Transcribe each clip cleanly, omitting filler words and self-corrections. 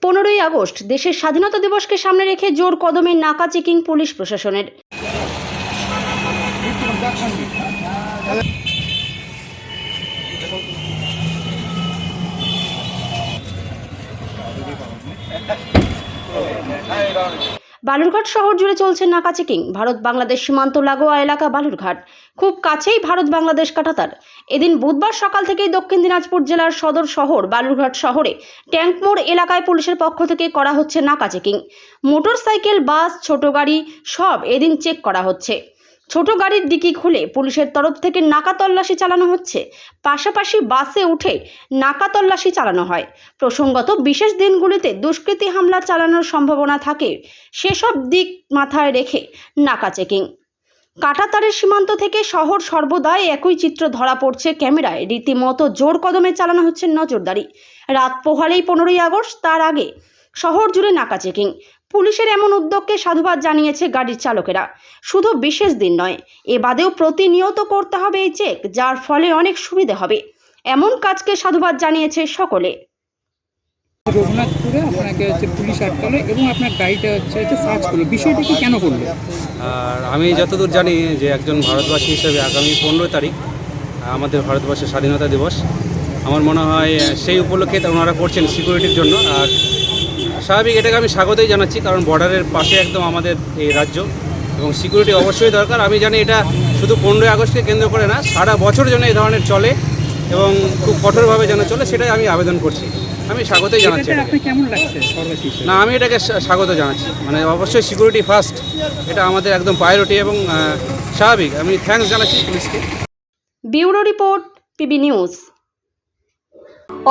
15ই August দেশের স্বাধীনতা দিবসকে সামনে রেখে জোর কদমে নাকা চেকিং পুলিশ প্রশাসনের। বালুরঘাট শহর জুড়ে চলছে নাকা চেকিং। ভারত বাংলাদেশ সীমান্ত লাগোয়া এলাকা বালুরঘাট, খুব কাছেই ভারত বাংলাদেশ কাঁটাতার। এদিন বুধবার সকাল থেকেই দক্ষিণ দিনাজপুর জেলার সদর শহর বালুরঘাট শহরে ট্যাঙ্ক মোড় এলাকায় পুলিশের পক্ষ থেকে করা হচ্ছে নাকা চেকিং। মোটরসাইকেল, বাস, ছোট গাড়ি সব এদিন চেক করা হচ্ছে। ছোট গাড়ির ডিকি খুলে পুলিশের তরফ থেকে নাকা তল্লাশি চালানো হচ্ছে, পাশাপাশি বাসে উঠে নাকা তল্লাশি চালানো হয়। প্রসঙ্গত, বিশেষ দিনগুলিতে দুষ্কৃতী হামলা চালানোর সম্ভাবনা থাকে, সেসব দিক মাথায় রেখে নাকা চেকিং। কাঁটাতারের সীমান্ত থেকে শহর সর্বদাই একই চিত্র ধরা পড়ছে ক্যামেরায়। রীতিমতো জোর কদমে চালানো হচ্ছে নজরদারি। রাত পোহালেই 15ই আগস্ট, তার আগে শহর জুড়ে নাকা চেকিং। পুলিশের এমন উদ্যোগকে সাধুবাদ জানিয়েছে গাড়ির চালকেরা। শুধু বিশেষ দিন নয়, এ বাদেও প্রতিনিয়ত করতে হবে এই চেক, যার ফলে অনেক সুবিধা হবে। এমন কাজকে সাধুবাদ জানিয়েছে সকলে। রঘুনাথপুরে আপনাকে পুলিশ আটকালো এবং আপনার গাড়িটা সার্চ করলো, বিষয়টা কি কেন করলো? আর আমি যতদূর জানি যে একজন ভারতবাসী হিসেবে আগামী 15 তারিখ আমাদের ভারতবর্ষের স্বাধীনতা দিবস। আমার মনে হয় সেই উপলক্ষে ওনারা করছেন সিকিউরিটির জন্য। আর স্বাভাবিক, এটাকে আমি স্বাগতই জানাচ্ছি, কারণ বর্ডারের পাশে একদম আমাদের এই রাজ্য এবং সিকিউরিটি অবশ্যই দরকার। আমি জানি এটা শুধু 15ই আগস্টকে কেন্দ্র করে না, সারা বছর যেন এই ধরনের চলে এবং খুব কঠোরভাবে যেন চলে, সেটাই আমি আবেদন করছি। আমি স্বাগতই জানাচ্ছি। কেমন লাগছে? না, আমি এটাকে স্বাগত জানাচ্ছি। মানে অবশ্যই সিকিউরিটি ফার্স্ট, এটা আমাদের একদম প্রায়োরিটি এবং স্বাভাবিক। আমি থ্যাঙ্কস জানাচ্ছি পুলিশকে। Bureau report, PB news.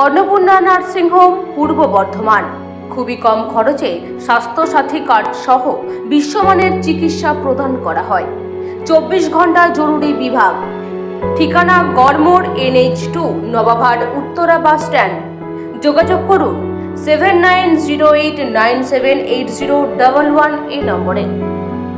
Annapurna nursing home, পূর্ব বর্ধমান। খুবই কম খরচে স্বাস্থ্যসাথী কার্ড সহ বিশ্বমানের চিকিৎসা প্রদান করা হয়। 24 ঘন্টা জরুরি বিভাগ। ঠিকানা Garmor, NH2, Nababhat Uttara bus stand. যোগাযোগ করুন 7908978011 এই নম্বরে।